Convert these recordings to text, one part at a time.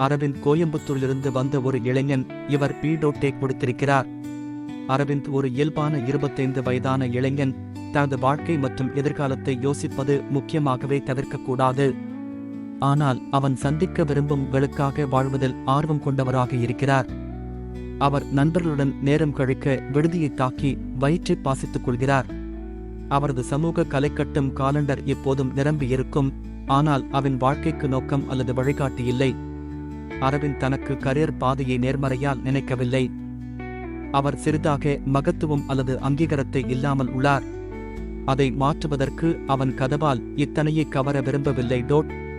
அரவிந்த் கோயம்புத்தூரிலிருந்து வந்த ஒரு இளைஞன். இவர் பி.டெக் முடித்திருக்கிறார். அரவிந்த் ஒரு இயல்பான 25 வயதான இளைஞன். தனது வாழ்க்கை மற்றும் எதிர்காலத்தை யோசிப்பது முக்கியமாகவே தவிர்க்கக்கூடாது. ஆனால் அவன் சந்திக்க விரும்பும் களுக்காக வாழ்வதில் ஆர்வம் கொண்டவராக இருக்கிறார். அவர் நண்பர்களுடன் நேரம் கழிக்க விடுதியை தாக்கி வயிற்றை பாசித்துக் கொள்கிறார். அவரது சமூக கலைக்கட்டும் காலண்டர் எப்போதும் நிரம்பியிருக்கும். ஆனால் அவன் வாழ்க்கைக்கு நோக்கம் அல்லது வழிகாட்டி இல்லை. அரவிந்த் தனக்கு கரியர் பாதையை நேர்மறையால் நினைக்கவில்லை. அவர் சிறிதாக மகத்துவம் அல்லது அங்கீகாரத்தை இல்லாமல் உள்ளார். அதை மாற்றுவதற்கு அவன் கதவால் இத்தனையை கவர விரும்பவில்லை.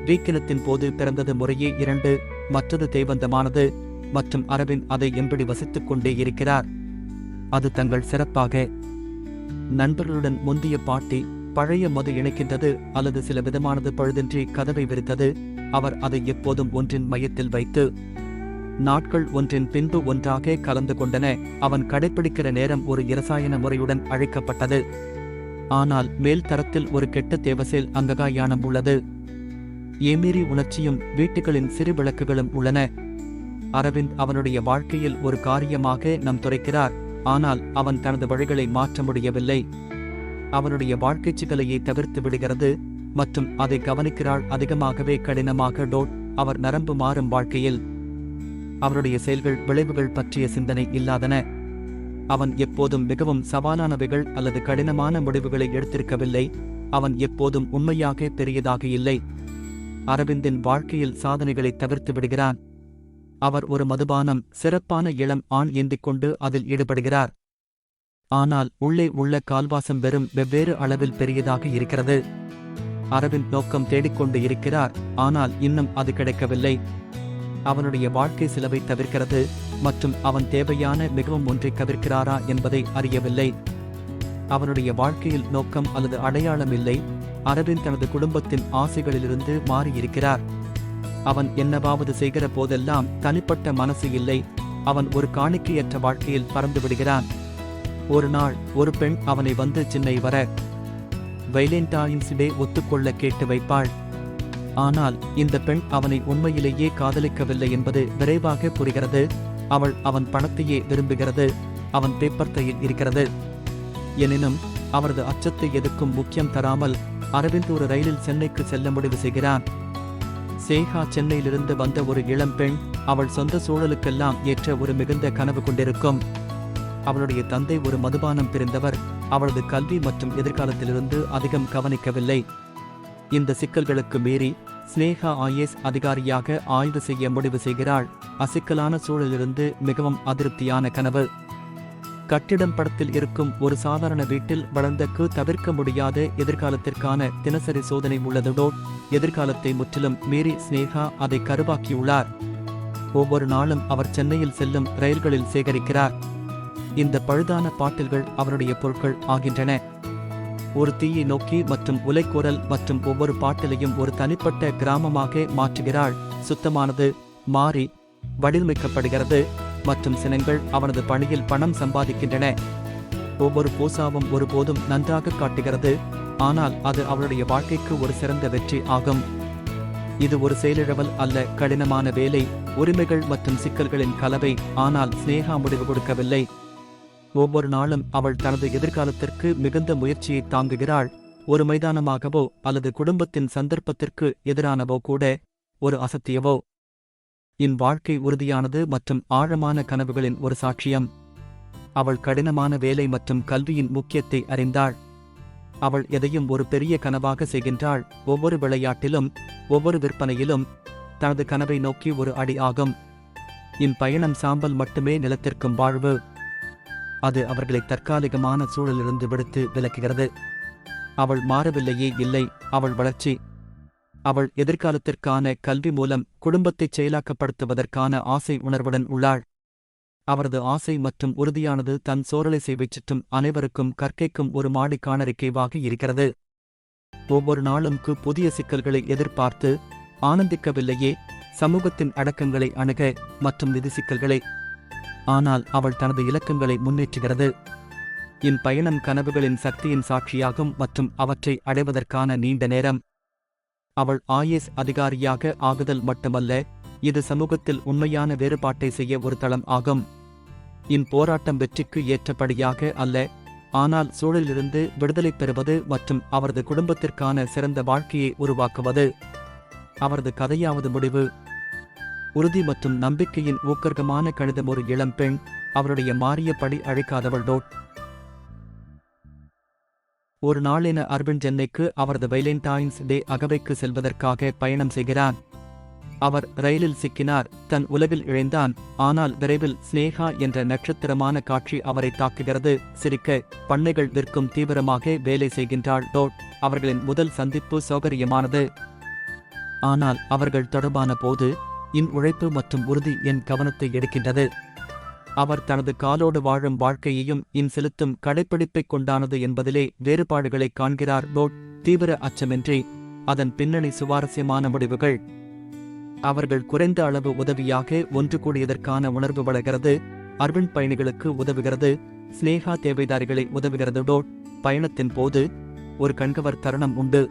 வீக்கினத்தின் போது பிறந்தது முறையே 2, மற்றது தேவந்தமானது மற்றும் அரவிந்த் அதை எப்படி வசித்துக் கொண்டே இருக்கிறார். அது தங்கள் சிறப்பாக நண்பர்களுடன் முந்திய பாட்டி பழைய மது இணைக்கின்றது அல்லது சில விதமானது பழுதின்றி கதவை விரித்தது. அவர் அதை எப்போதும் ஒன்றின் மையத்தில் வைத்து நாட்கள் ஒன்றின் பின்பு ஒன்றாக கலந்து கொண்டன. அவன் கடைப்பிடிக்கிற நேரம் ஒரு இரசாயன முறையுடன் அழைக்கப்பட்டது. ஆனால் மேல் தரத்தில் ஒரு கெட்ட தேவசேல் அங்ககாயானம் உள்ளது. ஏமீறி உணர்ச்சியும் வீட்டுகளின் சிறு விளக்குகளும் உள்ளன. அரவிந்த் அவனுடைய வாழ்க்கையில் ஒரு காரியமாக நம் துரைக்கிறார். ஆனால் அவன் தனது வழிகளை மாற்ற முடியவில்லை. அவனுடைய வாழ்க்கை சிக்கலையை தவிர்த்து விடுகிறது மற்றும் அதை கவனிக்கிறாள் அதிகமாகவே கடினமாக. அவர் நரம்பு மாறும் வாழ்க்கையில் அவருடைய செயல்கள் விளைவுகள் பற்றிய சிந்தனை இல்லாதன. அவன் எப்போதும் மிகவும் சவாலானவைகள் அல்லது கடினமான முடிவுகளை எடுத்திருக்கவில்லை. அவன் எப்போதும் உண்மையாக பெரியதாக இல்லை. அரவிந்தின் வாழ்க்கையில் சாதனைகளை தவிர்த்து விடுகிறான். அவர் ஒரு மதுபானம் சிறப்பான இளம் ஆண் ஏந்திக் கொண்டு அதில் ஈடுபடுகிறார். ஆனால் உள்ளே உள்ள கால்வாசம் வெறும் வெவ்வேறு அளவில் பெரியதாக இருக்கிறது. அரவிந்த் நோக்கம் தேடிக்கொண்டு இருக்கிறார். ஆனால் இன்னும் அது கிடைக்கவில்லை. அவனுடைய வாழ்க்கை செலவை தவிர்க்கிறது மற்றும் அவன் தேவையான மிகவும் ஒன்றை தவிர்க்கிறாரா என்பதை அறியவில்லை. அவனுடைய வாழ்க்கையில் நோக்கம் அல்லது அடையாளம் இல்லை. அரவிந்த் தனது குடும்பத்தின் ஆசைகளிலிருந்து மாறியிருக்கிறார். அவன் என்னவாவது செய்கிற போதெல்லாம் தனிப்பட்ட மனசு இல்லை. அவன் ஒரு காணிக்கையற்ற வாழ்க்கையில் பறந்து விடுகிறான். ஒரு நாள் ஒரு பெண் அவனை வந்து சின்னை வர வைலண்டைன்ஸ் டே ஒத்துக்கொள்ள கேட்டு வைப்பாள். ஆனால் இந்த பெண் அவனை உண்மையிலேயே காதலிக்கவில்லை என்பது விரைவாக புரிகிறது. அவன் பணத்தையே விரும்புகிறது. அவன் பேப்பர் தையில் இருக்கிறது. எனினும் அவரது அச்சத்தை எதுக்கும் முக்கியம் தராமல் அரவிந்த் ஒரு ரயிலில் சென்னைக்கு செல்ல முடிவு செய்கிறான். சேகா சென்னையிலிருந்து வந்த ஒரு இளம் பெண். அவள் சொந்த சூழலுக்கெல்லாம் ஏற்ற ஒரு மிகுந்த கனவு கொண்டிருக்கும். அவளுடைய தந்தை ஒரு மதுபானம் பிரிந்தவர். அவளது கல்வி மற்றும் எதிர்காலத்திலிருந்து அதிகம் கவனிக்கவில்லை. இந்த சிக்கல்களுக்கு மீறி ஸ்னேகா IAS அதிகாரியாக ஆய்வு செய்ய முடிவு செய்கிறாள். அசிக்கலான சூழலிலிருந்து மிகவும் அதிருப்தியான கனவு. கட்டிடம் படத்தில் இருக்கும் ஒரு சாதாரண வீட்டில் வளர்ந்தக்கு தவிர்க்க முடியாத எதிர்காலத்திற்கான தினசரி சோதனை உள்ளதோடு எதிர்காலத்தை முற்றிலும் மீறி ஸ்னேகா அதை கருவாக்கியுள்ளார். ஒவ்வொரு நாளும் அவர் சென்னையில் செல்லும் ரயில்களில் சேகரிக்கிறார். இந்த பழுதான பாட்டில்கள் அவருடைய பொருட்கள் ஆகின்றன. ஒரு தீயை நோக்கி மற்றும் உலைக்குரல் மற்றும் ஒவ்வொரு பாட்டிலையும் ஒரு தனிப்பட்ட கிராமமாக மாற்றுகிறாள். சுத்தமானது மாறி வடிவமைக்கப்படுகிறது மற்றும் சினங்கள் அவனது பணியில் பணம் சம்பாதிக்கின்றன. ஒவ்வொரு பூசாவும் ஒருபோதும் நன்றாக காட்டுகிறது. ஆனால் அது அவளுடைய வாழ்க்கைக்கு ஒரு சிறந்த வெற்றி ஆகும். இது ஒரு செயலிழவல் அல்ல, கடினமான வேலை, உரிமைகள் மற்றும் சிக்கல்களின் கலவை. ஆனால் ஸ்னேகா முடிவு கொடுக்கவில்லை. ஒவ்வொரு நாளும் அவள் தனது எதிர்காலத்திற்கு மிகுந்த முயற்சியை தாங்குகிறாள். ஒரு மைதானமாகவோ அல்லது குடும்பத்தின் சந்தர்ப்பத்திற்கு எதிரானவோ கூட, ஒரு அசத்தியவோ. என் வாழ்க்கை உறுதியானது மற்றும் ஆழமான கனவுகளின் ஒரு சாட்சியம். அவள் கடினமான வேலை மற்றும் கல்வியின் முக்கியத்தை அறிந்தாள். அவள் எதையும் ஒரு பெரிய கனவாக செய்கின்றாள். ஒவ்வொரு விளையாட்டிலும் ஒவ்வொரு விற்பனையிலும் தனது கனவை நோக்கி ஒரு அடி ஆகும். என் பயணம் சாம்பல் மட்டுமே நிலத்திற்கும் வாழ்வு. அது அவர்களை தற்காலிகமான சூழலிலிருந்து விடுத்து விலக்குகிறது. அவள் மாறவில்லையே இல்லை, அவள் வளர்ச்சி. அவள் எதிர்காலத்திற்கான கல்வி மூலம் குடும்பத்தை செயலாக்கப்படுத்துவதற்கான ஆசை உணர்வுடன் உள்ளாள். அவரது ஆசை மற்றும் உறுதியானது தன் சோரலை சேவைச்சுற்றும் அனைவருக்கும் கற்கைக்கும் ஒரு மாடிக்கான அறிக்கைவாக இருக்கிறது. ஒவ்வொரு நாளும் புதிய சிக்கல்களை எதிர்பார்த்து ஆனந்திக்கவில்லையே, சமூகத்தின் அடக்கங்களை அணுக மற்றும் நிதி சிக்கல்களை. ஆனால் அவள் தனது இலக்கங்களை முன்னேற்றுகிறது. என் பயணம் கனவுகளின் சக்தியின் சாட்சியாகும் மற்றும் அவற்றை அடைவதற்கான நீண்ட நேரம். அவள் IAS அதிகாரியாக ஆகுதல் மட்டுமல்ல, இது சமூகத்தில் உண்மையான வேறுபாட்டை செய்ய ஒரு தளம் ஆகும். போராட்டம் வெற்றிக்கு ஏற்றபடியாக அல்ல, ஆனால் சூழலிலிருந்து விடுதலை பெறுவது மற்றும் அவரது குடும்பத்திற்கான சிறந்த வாழ்க்கையை உருவாக்குவது. அவரது கதையாவது முடிவு. உறுதி மற்றும் நம்பிக்கையின் ஊக்கர்கமான கணிதம். ஒரு இளம்பெண், அவருடைய மாறிய படி அழைக்காதவள். ஒரு நாளென அரவிந்த் சென்னைக்கு அவரது வேலண்டைன்ஸ் டே அகவைக்கு செல்வதற்காக பயணம் செய்கிறார். அவர் ரயிலில் சிக்கினார், தன் உலகில் இழைந்தான். ஆனால் விரைவில் ஸ்னேகா என்ற நட்சத்திரமான காட்சி அவரை தாக்குகிறது. சிரிக்க பண்ணைகள் விற்கும் தீவிரமாக வேலை செய்கின்றாள். அவர்களின் முதல் சந்திப்பு சௌகரியமானது. ஆனால் அவர்கள் தொடர்பான போது உழைப்பு மற்றும் உறுதி என் கவனத்தை எடுக்கின்றது. அவர் தனது காலோடு வாழும் வாழ்க்கையையும் செலுத்தும் கடைப்பிடிப்பைக் கொண்டானது என்பதிலே வேறுபாடுகளை காண்கிறார். தீவிர அச்சமின்றி, அதன் பின்னணி சுவாரஸ்யமான முடிவுகள். அவர்கள் குறைந்த அளவு உதவியாக ஒன்று கூடியதற்கான உணர்வு வளர்கிறது. அரவிந்த் பயணிகளுக்கு உதவுகிறது, ஸ்னேகா தேவைதாரிகளை உதவுகிறது. பயணத்தின் போது ஒரு கண்கவர் தருணம் உண்டு.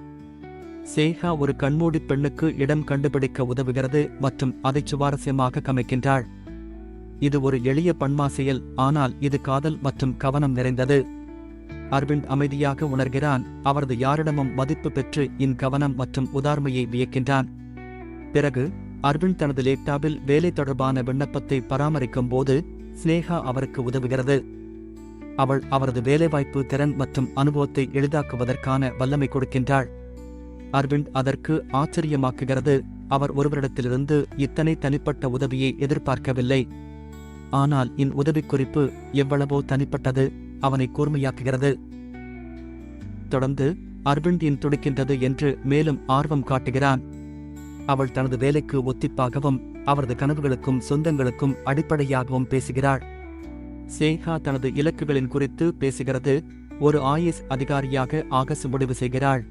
ஸ்னேகா ஒரு கண்மூடி பெண்ணுக்கு இடம் கண்டுபிடிக்க உதவுகிறது மற்றும் அதை சுவாரஸ்யமாக கமைக்கின்றாள். இது ஒரு எளிய பன்மா செயல், ஆனால் இது காதல் மற்றும் கவனம் நிறைந்தது. அரவிந்த் அமைதியாக உணர்கிறான், அவரது யாரிடமும் மதிப்பு பெற்று கவனம் மற்றும் உதார்மையை வியக்கின்றான். பிறகு அரவிந்த் தனது லேப்டாப்பில் வேலை தொடர்பான விண்ணப்பத்தை பராமரிக்கும் போது ஸ்னேகா அவருக்கு உதவுகிறது. அவள் அவரது வேலைவாய்ப்பு திறன் மற்றும் அனுபவத்தை எளிதாக்குவதற்கான வல்லமை கொடுக்கின்றாள். அரவிந்த் அதற்கு ஆச்சரியமாக்குகிறது. அவர் ஒருவரிடத்திலிருந்து இத்தனை தனிப்பட்ட உதவியை எதிர்பார்க்கவில்லை. ஆனால் உதவிக்குறிப்பு எவ்வளவோ தனிப்பட்டது, அவனை கூர்மையாக்குகிறது. தொடர்ந்து அரவிந்த் துடிக்கின்றது என்று மேலும் ஆர்வம் காட்டுகிறான். அவள் தனது வேலைக்கு ஒத்திப்பாகவும் அவரது கனவுகளுக்கும் சொந்தங்களுக்கும் அடிப்படையாகவும் பேசுகிறாள். ஸ்னேகா தனது இலக்குகளின் குறித்து பேசுகிறது. ஒரு IAS அதிகாரியாக ஆகச முடிவு செய்கிறாள்.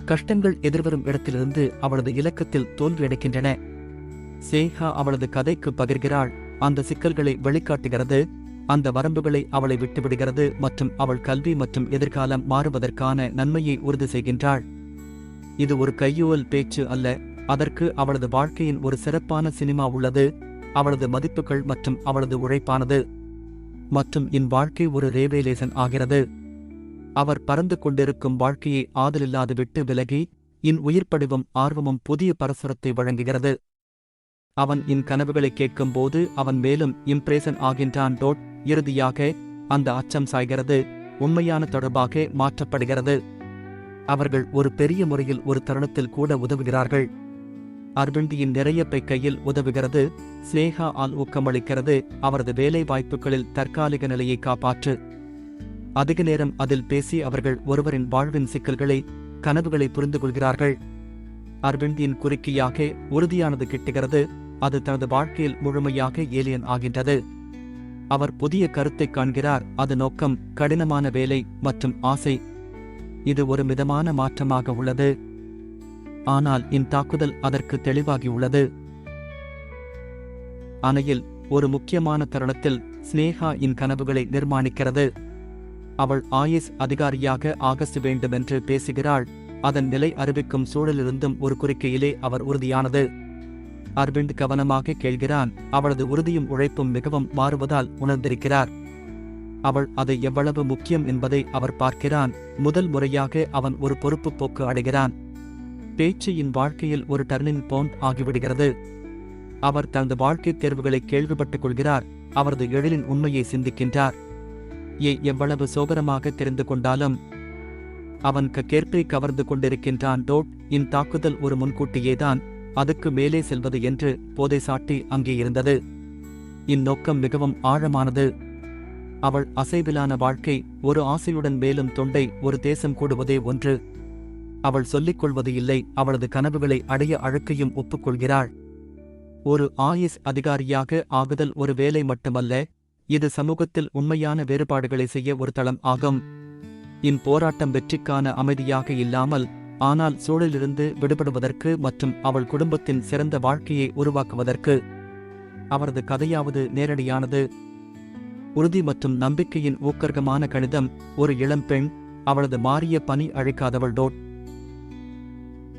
கஷ்டங்கள் எதிர்வரும் இடத்திலிருந்து அவளது இலக்கத்தில் தோல்வியடைக்கின்றன. ஸ்னேகா அவளது கதைக்கு பகிர்கிறாள். அந்த சிக்கல்களை வெளிக்காட்டுகிறது, அந்த வரம்புகளை அவளை விட்டுவிடுகிறது மற்றும் அவள் கல்வி மற்றும் எதிர்காலம் மாறுவதற்கான நன்மையை உறுதி செய்கின்றாள். இது ஒரு கையூவல் பேச்சு அல்ல, அதற்கு அவளது வாழ்க்கையின் ஒரு சிறப்பான சினிமா உள்ளது. அவளது மதிப்புகள் மற்றும் அவளது உழைப்பானது. மற்றும் வாழ்க்கை ஒரு ரேவேலேசன் ஆகிறது. அவர் பறந்து கொண்டிருக்கும் வாழ்க்கையை ஆதலில்லாது விட்டு விலகி உயிர்ப்படிவும் ஆர்வமும் புதிய பரஸ்பரத்தை வழங்குகிறது. அவன் கனவுகளை கேட்கும்போது அவன் மேலும் இம்ப்ரேசன் ஆகின்றான். இறுதியாக அந்த அச்சம் சாய்கிறது, உண்மையான தொடர்பாக மாற்றப்படுகிறது. அவர்கள் ஒரு பெரிய முறையில் ஒரு தருணத்தில் கூட உதவுகிறார்கள். அரவிந்த் நிறைய பை கையில் உதவுகிறது. ஸ்னேகா ஆல் ஊக்கமளிக்கிறது, அவரது வேலை வாய்ப்புகளில் தற்காலிக நிலையை காப்பாற்று. அதிக நேரம் அதில் பேசி அவர்கள் ஒருவரின் வாழ்வின் சிக்கல்களை, கனவுகளை புரிந்து கொள்கிறார்கள். அரவிந்த் குறுக்கியாக உறுதியானது கிட்டுகிறது. அது தனது வாழ்க்கையில் முழுமையாக ஏலியன் ஆகின்றது. அவர் புதிய கருத்தை காண்கிறார், அது நோக்கம், கடினமான வேலை மற்றும் ஆசை. இது ஒரு மிதமான மாற்றமாக உள்ளது, ஆனால் தாக்குதல் அதற்கு தெளிவாகியுள்ளது. அணையில் ஒரு முக்கியமான தருணத்தில் ஸ்னேகா கனவுகளை நிர்மாணிக்கிறது. அவள் IAS அதிகாரியாக ஆகஸ்ட் வேண்டுமென்று பேசுகிறாள். அதன் நிலை அறிவிக்கும் சூழலிருந்தும் ஒரு குறிக்கையிலே அவர் உறுதியானது. அரவிந்த் கவனமாக கேள்கிறான், அவளது உறுதியும் உழைப்பும் மிகவும் மாறுவதால் உணர்ந்திருக்கிறார். அவள் அதை எவ்வளவு முக்கியம் என்பதை அவர் பார்க்கிறான். முதல் முறையாக அவன் ஒரு பொறுப்பு போக்கு அடைகிறான். பேச்சு வாழ்க்கையில் ஒரு டர்னிங் பாயிண்ட் ஆகிவிடுகிறது. அவர் தனது வாழ்க்கைத் தேர்வுகளை கேள்விப்பட்டுக் கொள்கிறார். அவரது எழிலின் உண்மையை சிந்திக்கின்றார். எவ்வளவு சோகரமாக தெரிந்து கொண்டாலும் அவன் கேற்பை கவர்ந்து கொண்டிருக்கின்றான். தாக்குதல் ஒரு முன்கூட்டியேதான், அதுக்கு மேலே செல்வது என்று போதை சாட்டி அங்கே இருந்தது. நோக்கம் மிகவும் ஆழமானது. அவள் அசைவிலான வாழ்க்கை, ஒரு ஆசையுடன் மேலும் தொண்டை, ஒரு தேசம் கூடுவதே ஒன்று. அவள் சொல்லிக் கொள்வது இல்லை, அவளது கனவுகளை அடைய அழுக்கையும் ஒப்புக்கொள்கிறாள். ஒரு IAS அதிகாரியாக ஆகுதல் ஒரு வேலை மட்டுமல்ல, இது சமூகத்தில் உண்மையான வேறுபாடுகளை செய்ய ஒரு தளம் ஆகும். போராட்டம் வெற்றிக்கான அமைதியாக இல்லாமல், ஆனால் சூழலிலிருந்து விடுபடுவதற்கு மற்றும் அவள் குடும்பத்தின் சிறந்த வாழ்க்கையை உருவாக்குவதற்கு. அவரது கதையாவது நேரடியானது. உறுதி மற்றும் நம்பிக்கையின் ஊக்கர்கமான கணிதம். ஒரு இளம்பெண், அவளது மாறிய பணி அழைக்காதவள்.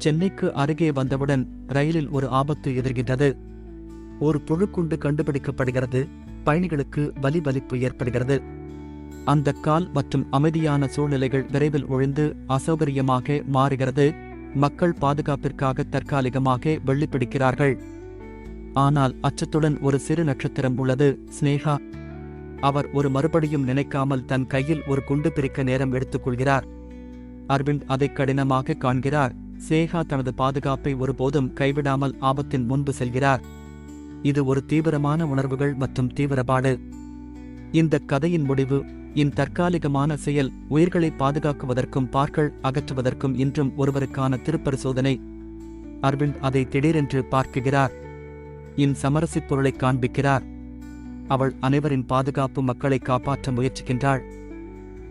சென்னைக்கு அருகே வந்தவுடன் ரயிலில் ஒரு ஆபத்து எதிர்கின்றது. ஒரு புழுக்குண்டு கண்டுபிடிக்கப்படுகிறது. பயணிகளுக்கு வலிப்பு ஏற்படுகிறது. அந்த கால் மற்றும் அமைதியான சூழ்நிலைகள் விரைவில் ஒழிந்து அசௌகரியமாக மாறுகிறது. மக்கள் பாதுகாப்பிற்காக தற்காலிகமாக வெள்ளிப்பிடிக்கிறார்கள். ஆனால் அச்சத்துடன் ஒரு சிறு நட்சத்திரம் உள்ளது, ஸ்னேகா. அவர் ஒரு மறுபடியும் நினைக்காமல் தன் கையில் ஒரு குண்டு பிரிக்க நேரம் எடுத்துக்கொள்கிறார். அரவிந்த் அதை கடினமாக காண்கிறார். ஸ்னேகா தனது பாதுகாப்பை ஒருபோதும் கைவிடாமல் ஆபத்தின் முன்பு செல்கிறார். இது ஒரு தீவிரமான உணர்வுகள் மற்றும் தீவிரப்பாடு. இந்த கதையின் முடிவு, இந்த தற்காலிகமான செயல் உயிர்களை பாதுகாக்குவதற்கும் பார்கள் அகற்றுவதற்கும் இன்றும் ஒருவருக்கான திருப்பரிசோதனை. அரவிந்த் அதை திடீரென்று பார்க்கிறார். சமரசிப் பொருளை காண்பிக்கிறார். அவள் அனைவரின் பாதுகாப்பு மக்களை காப்பாற்ற முயற்சிக்கின்றாள்.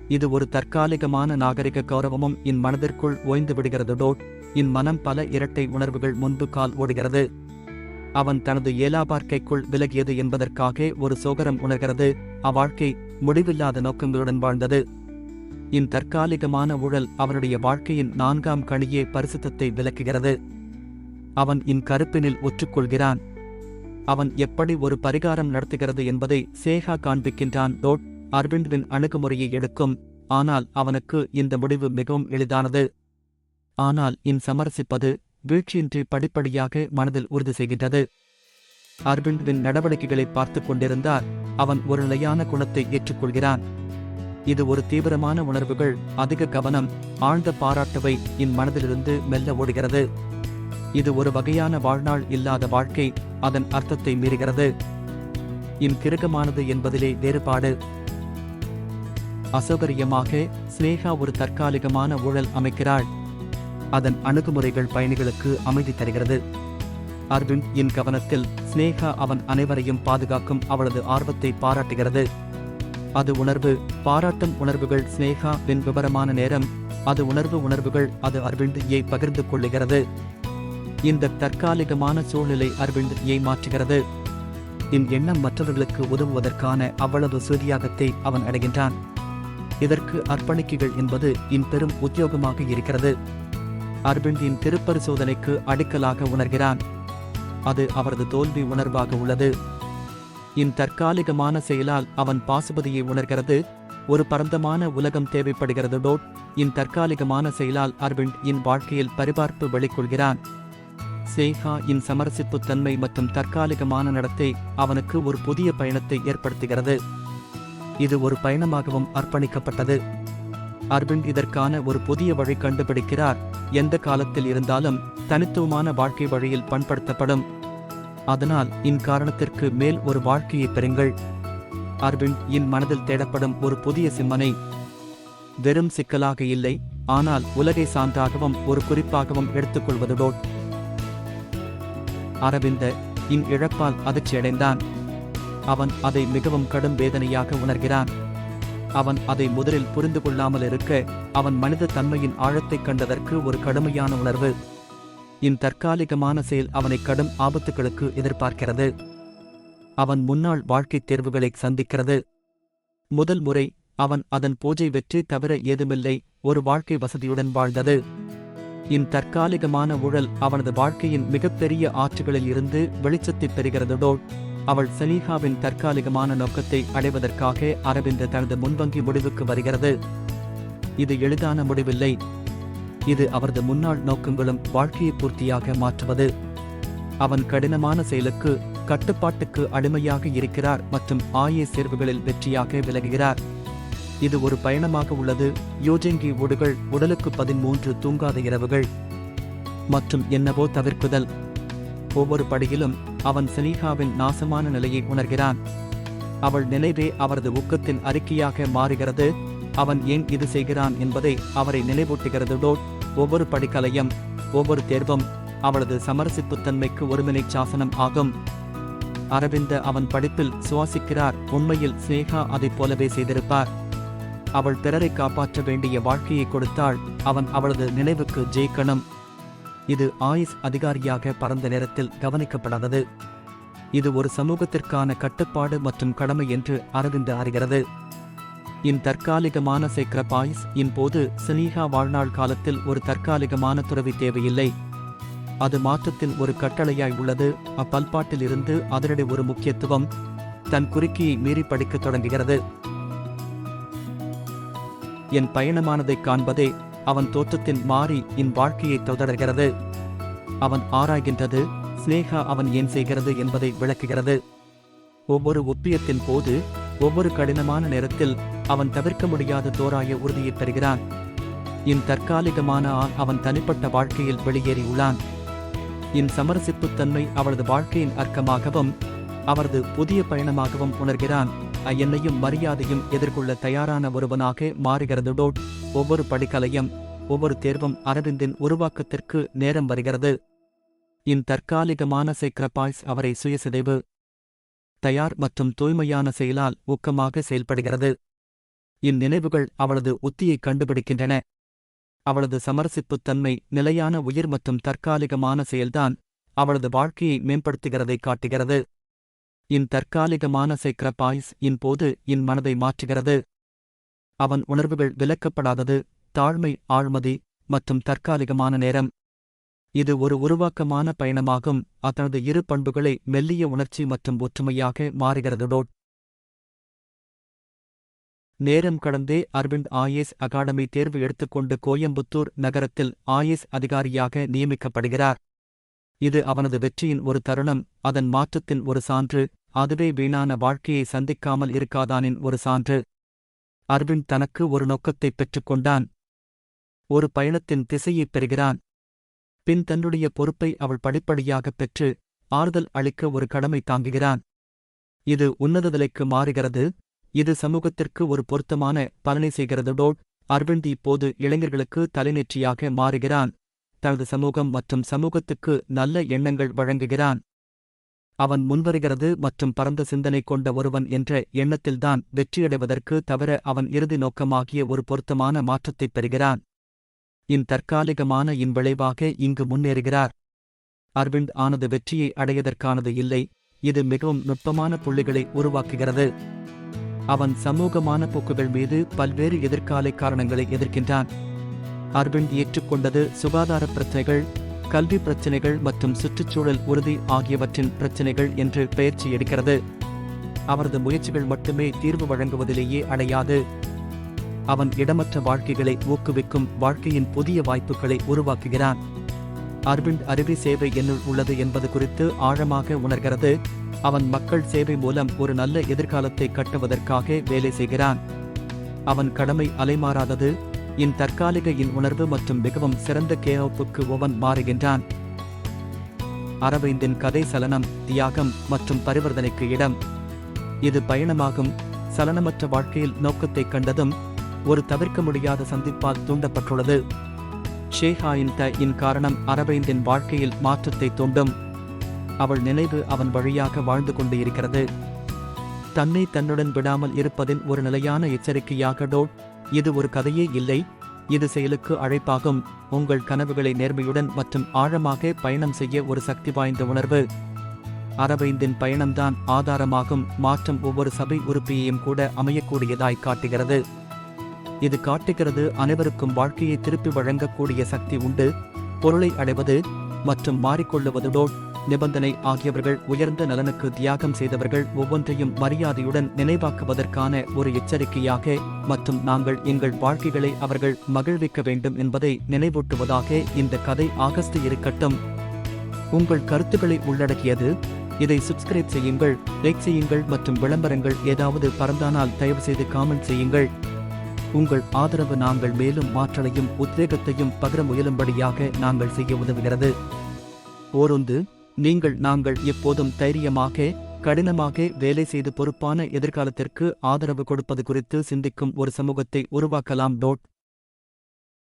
இது ஒரு தற்காலிகமான நாகரிக கௌரவமும் மனதிற்குள் ஓய்ந்து விடுகிறதோ. மனம் பல இரட்டை உணர்வுகள் முன்பு கால் ஓடுகிறது. அவன் தனது ஏலாபார்க்கைக்குள் விலகியது என்பதற்காக ஒரு சோகரம் உணர்கிறது. அவ்வாழ்க்கை முடிவில்லாத நோக்கங்களுடன் வாழ்ந்தது. தற்காலிகமான ஊழல் அவனுடைய வாழ்க்கையின் 4ஆம் கணியே பரிசுத்தத்தை விளக்குகிறது. அவன் கருப்பினில் ஒற்றுக்கொள்கிறான். அவன் எப்படி ஒரு பரிகாரம் நடத்துகிறது என்பதை சேகா காண்பிக்கின்றான். அரவிந்தின் அணுகுமுறையை எடுக்கும். ஆனால் அவனுக்கு இந்த முடிவு மிகவும் எளிதானது. ஆனால் சமரசிப்பது வீழ்ச்சியின்றி படிப்படியாக மனதில் உறுதி செய்கின்றது. அரவிந்தின் நடவடிக்கைகளை பார்த்து கொண்டிருந்தார். அவன் ஒரு நிலையான குணத்தை ஏற்றுக்கொள்கிறான். இது ஒரு தீவிரமான உணர்வுகள், அதிக கவனம், ஆழ்ந்த பாராட்டுவை மனதிலிருந்து மெல்ல ஓடுகிறது. இது ஒரு வகையான வாழ்நாள் இல்லாத வாழ்க்கை, அதன் அர்த்தத்தை மீறுகிறது. கிருகமானது என்பதிலே வேறுபாடு. அசௌகரியமாக ஸ்னேகா ஒரு தற்காலிகமான ஊழல் அமைக்கிறாள். அதன் அணுகுமுறைகள் பயணிகளுக்கு அமைதி தருகிறது. அரவிந்த் கவனத்தில் ஸ்னேகா அவன் அனைவரையும் பாதுகாக்கும் அவளது ஆர்வத்தை பாராட்டுகிறது. அது உணர்வு, பாராட்டும் உணர்வுகள். ஸ்னேகா விவரமான நேரம், அது உணர்வுகள். அது அரவிந்த் பகிர்ந்து கொள்ளுகிறது. இந்த தற்காலிகமான சூழ்நிலை அரவிந்த் மாற்றுகிறது. எண்ணம் மற்றவர்களுக்கு உதவுவதற்கான அவ்வளவு சுதியாகத்தை அவன் அடைகின்றான். இதற்கு அர்ப்பணிக்குகள் என்பது பெரும் உத்தியோகமாக இருக்கிறது. அரவிந்தின் திருப்பரிசோதனைக்கு அடிக்கலாக உணர்கிறான். அது அவரது தோல்வி உணர்வாக உள்ளது. தற்காலிகமான செயலால் அவன் பாசுபதியை உணர்கிறது. ஒரு பரந்தமான உலகம் தேவைப்படுகிறது. தற்காலிகமான செயலால் அரவிந்த் வாழ்க்கையில் பரிபார்ப்பு வெளிக்கொள்கிறான். சேகா சமரசிப்பு தன்மை மற்றும் தற்காலிகமான நடத்தை அவனுக்கு ஒரு புதிய பயணத்தை ஏற்படுத்துகிறது. இது ஒரு பயணமாகவும் அர்ப்பணிக்கப்பட்டது. அரவிந்த் இதற்கான ஒரு புதிய வழி கண்டுபிடிக்கிறார். எந்த காலத்தில் இருந்தாலும் தனித்துவமான வாழ்க்கை வழியில் பண்படுத்தப்படும். அதனால் காரணத்திற்கு மேல் ஒரு வாழ்க்கையை பெறுங்கள். அரவிந்த் மனதில் தேடப்படும் ஒரு புதிய சிம்மனை. வெறும் சிக்கலாக இல்லை, ஆனால் உலகை சான்றாகவும் ஒரு குறிப்பாகவும் எடுத்துக்கொள்வதோ. அரவிந்த இழப்பால் அதிர்ச்சியடைந்தான். அவன் அதை மிகவும் கடும் வேதனையாக உணர்கிறான். அவன் அதை முதலில் புரிந்து கொள்ளாமல் இருக்க, அவன் மனித தன்மையின் ஆழத்தைக் கண்டதற்கு ஒரு கடுமையான உணர்வு. தற்காலிகமான செயல் அவனை கடும் ஆபத்துகளுக்கு எதிர்பார்க்கிறது. அவன் முன்னாள் வாழ்க்கைத் தேர்வுகளை சந்திக்கிறது. முதல் முறை அவன் அதன் பூஜை வெற்றி தவிர ஏதுமில்லை, ஒரு வாழ்க்கை வசதியுடன் வாழ்ந்தது. தற்காலிகமான ஊழல் அவனது வாழ்க்கையின் மிகப்பெரிய ஆற்றுகளில் இருந்து வெளிச்சத்தை பெறுகிறதோ. அவள் ஸ்னேகாவின் தற்காலிகமான நோக்கத்தை அடைவதற்காக அரவிந்த் தனது முன்வங்கி முடிவுக்கு வருகிறது. இது எளிதான முடிவில்லை. இது அவரது முன்னாள் நோக்கங்களும் வாழ்க்கையை பூர்த்தியாக மாற்றுவது. அவன் கடினமான செயலுக்கு, கட்டுப்பாட்டுக்கு அடிமையாக இருக்கிறார் மற்றும் தேர்வுகளில் வெற்றியாக விலகுகிறார். இது ஒரு பயணமாக உள்ளது. யோஜங்கி ஓடுகள், உடலுக்கு 13 தூங்காத இரவுகள் மற்றும் என்னவோ தவிர்க்குதல். ஒவ்வொரு படியிலும் அவன் ஸ்னேகாவின் நாசமான நிலையை உணர்கிறான். அவள் நினைவே அவரது ஊக்கத்தின் அறிக்கையாக மாறுகிறது. அவன் ஏன் இது செய்கிறான் என்பதை அவரை நினைவூட்டுகிறதோ. ஒவ்வொரு படிக்கலையும், ஒவ்வொரு தேர்வும் அவளது சமரசிப்புத்தன்மைக்கு ஒருமினை சாசனம் ஆகும். அரவிந்த அவன் படிப்பில் சுவாசிக்கிறார். உண்மையில் ஸ்னேகா அதைப் போலவே செய்திருப்பார். அவள் பிறரை காப்பாற்ற வேண்டிய வாழ்க்கையை கொடுத்தாள். அவன் அவளது நினைவுக்கு ஜெயிக்கணும். இது அதிகாரியாக பரந்த நேரத்தில் கவனிக்கப்படாதது. இது ஒரு சமூகத்திற்கான கட்டுப்பாடு மற்றும் கடமை என்று அரவிந்த் அறிகிறது. இன் தற்காலிகமான சேக்ரபாய்ஸ் இன் போது ஸ்னேகா வாழ்நாள் காலத்தில் ஒரு தற்காலிகமான துறவி தேவையில்லை. அது மாற்றத்தின் ஒரு கட்டளையாய் உள்ளது. அப்பல்பாட்டில் இருந்து அதனுடைய ஒரு முக்கியத்துவம் தன் குறுக்கியை மீறி படிக்கத் தொடங்குகிறது. என் பயணமானதைக் காண்பதே அவன் தோற்றத்தின் மாறி இன் வாழ்க்கையை தொடர்கிறது. அவன் ஆராய்கின்றது. ஸ்னேகா அவன் ஏன் செய்கிறது என்பதை விளக்குகிறது. ஒவ்வொரு ஒப்பியத்தின் போது, ஒவ்வொரு கடினமான நேரத்தில் அவன் தவிர்க்க முடியாத தோராய உறுதியைப் பெறுகிறான். இன் தற்காலிகமான ஆள் அவன் தனிப்பட்ட வாழ்க்கையில் வெளியேறியுள்ளான். இன் சமரசிப்புத்தன்மை அவளது வாழ்க்கையின் அர்க்கமாகவும் அவரது புதிய பயணமாகவும் உணர்கிறான். என்னையும் மரியாதையும் எதிர்கொள்ள தயாரான ஒருவனாக மாறுகிறது. ஒவ்வொரு படிக்கலையும் ஒவ்வொரு தேர்வும் அரவிந்தின் உருவாக்கத்திற்கு நேரம் வருகிறது. இன் தற்காலிகமான சேக்ரபாய்ஸ் அவரை சுயசிதைவு தயார் மற்றும் தூய்மையான செயலால் ஊக்கமாக செயல்படுகிறது. இந்நினைவுகள் அவளது உத்தியை கண்டுபிடிக்கின்றன. அவளது சமரசிப்புத்தன்மை, நிலையான உயிர் மற்றும் தற்காலிகமான செயல்தான் அவளது வாழ்க்கையை மேம்படுத்துகிறதை காட்டுகிறது. இன் தற்காலிகமான சேக்ரபாய்ஸ் இன் போது இன் மனதை மாற்றுகிறது. அவன் உணர்வுகள் விலக்கப்படாதது, தாழ்மை, ஆழ்மதி மற்றும் தற்காலிகமான நேரம். இது ஒரு உருவாக்கமான பயணமாகும். அதனது இரு பண்புகளை மெல்லிய உணர்ச்சி மற்றும் ஒற்றுமையாக மாறுகிறது. நேரம் கடந்தே அரவிந்த் IAS அகாடமி தேர்வு எடுத்துக்கொண்டு கோயம்புத்தூர் நகரத்தில் IAS அதிகாரியாக நியமிக்கப்படுகிறார். இது அவனது வெற்றியின் ஒரு தருணம், அதன் மாற்றத்தின் ஒரு சான்று, அதுவே வீணான வாழ்க்கையை சந்திக்காமல் இருக்காதானின் ஒரு சான்று. அரவிந்த் தனக்கு ஒரு நோக்கத்தைப் பெற்றுக்கொண்டான். ஒரு பயணத்தின் திசையைப் பெறுகிறான். பின் தன்னுடைய பொறுப்பை அவள் படிப்படியாகப் பெற்று ஆறுதல் அளிக்க ஒரு கடமை தாங்குகிறான். இது உன்னதநிலைக்கு மாறுகிறது. இது சமூகத்திற்கு ஒரு பொருத்தமான பலனை செய்கிறது. அரவிந்த் இப்போது இளைஞர்களுக்கு தலைநெற்றியாக மாறுகிறான். தனது சமூகம் மற்றும் சமூகத்துக்கு நல்ல எண்ணங்கள் வழங்குகிறான். அவன் முன்வருகிறது மற்றும் பரந்த சிந்தனை கொண்ட ஒருவன் என்ற எண்ணத்தில்தான் வெற்றியடைவதற்கு தவிர அவன் இறுதி நோக்கமாகிய ஒரு பொருத்தமான மாற்றத்தைப் பெறுகிறான். இன் தற்காலிகமான இன் விளைவாக இங்கு முன்னேறுகிறார். அரவிந்த் ஆனது வெற்றியை அடையதற்கானது இல்லை, இது மிகவும் நுட்பமான புள்ளிகளை உருவாக்குகிறது. அவன் சமூகமான போக்குகள் மீது பல்வேறு எதிர்கால காரணங்களை எதிர்க்கின்றான். அரவிந்த் ஏற்றுக்கொண்டது சுகாதார பிரச்சினைகள், கல்வி பிரச்சினைகள் மற்றும் சுற்றுச்சூழல் உறுதி ஆகியவற்றின் பிரச்சினைகள் என்று பெயர்ச்சி எடுக்கிறது. அவரது முயற்சிகள் மட்டுமே தீர்வு வழங்குவதிலேயே அடையாது. அவன் இடமற்ற வாழ்க்கைகளை ஊக்குவிக்கும் வாழ்க்கையின் புதிய வாய்ப்புகளை உருவாக்குகிறான். அரவிந்த் அறிவு சேவை என்னுள் உள்ளது என்பது குறித்து ஆழமாக உணர்கிறது. அவன் மக்கள் சேவை மூலம் ஒரு நல்ல எதிர்காலத்தை கட்டுவதற்காக வேலை செய்கிறான். அவன் கடமை அலைமாறாதது. இன் தற்காலிக இன் உணர்வு மற்றும் மிகவும் சிறந்த கேவுக்கு ஒவன் மாறுகின்றான். அரவிந்தின் கதை சலனம், தியாகம் மற்றும் பரிவர்த்தனைக்கு இடம். இது பயணமாகும். சலனமற்ற வாழ்க்கையில் நோக்கத்தைக் கண்டதும் ஒரு தவிர்க்க முடியாத சந்திப்பால் தூண்டப்பட்டுள்ளது. ஷேஹாயின் இன் காரணம் அரவிந்தின் வாழ்க்கையில் மாற்றத்தை தூண்டும். அவள் நினைவு அவன் வழியாக வாழ்ந்து கொண்டு இருக்கிறது. தன்னை தன்னுடன் விடாமல் இருப்பதின் ஒரு நிலையான எச்சரிக்கையாக. இது ஒரு கதையே இல்லை, இது செயலுக்கு அழைப்பாகும். உங்கள் கனவுகளை நேர்மையுடன் மற்றும் ஆழமாக பயணம் செய்ய ஒரு சக்தி வாய்ந்த உணர்வு. அரவிந்தின் பயணம்தான் ஆதாரமாகும். மாற்றம் ஒவ்வொரு சபை உறுப்பியையும் கூட அமையக்கூடியதாய் காட்டுகிறது. இது காட்டுகிறது அனைவருக்கும் வாழ்க்கையை திருப்பி வழங்கக்கூடிய சக்தி உண்டு. பொருளை அடைவது மற்றும் மாறிக்கொள்ளுவது நிபந்தனை ஆகியவர்கள் உயர்ந்த நலனுக்கு தியாகம் செய்தவர்கள் ஒவ்வொன்றையும் மரியாதையுடன் நினைவாக்குவதற்கான ஒரு எச்சரிக்கையாக மற்றும் நாங்கள் எங்கள் வாழ்க்கைகளை அவர்கள் மகிழ்விக்க வேண்டும் என்பதை நினைவூட்டுவதாக இந்த கதை ஆகஸ்ட் இருக்கட்டும். உங்கள் கருத்துக்களை உள்ளடக்கியது. இதை சப்ஸ்கிரைப் செய்யுங்கள், லைக் செய்யுங்கள் மற்றும் விளம்பரங்கள் ஏதாவது பறந்தானால் தயவுசெய்து காமெண்ட் செய்யுங்கள். உங்கள் ஆதரவு நாங்கள் மேலும் மாற்றலையும் உத்வேகத்தையும் பகிர முயலும்படியாக நாங்கள் செய்ய உதவுகிறது. ஓரொன்று, நாங்கள் எப்போதும் தைரியமாக, கடினமாக வேலை செய்து பொறுப்பான எதிர்காலத்திற்கு ஆதரவு கொடுப்பது குறித்து சிந்திக்கும் ஒரு சமூகத்தை உருவாக்கலாம்.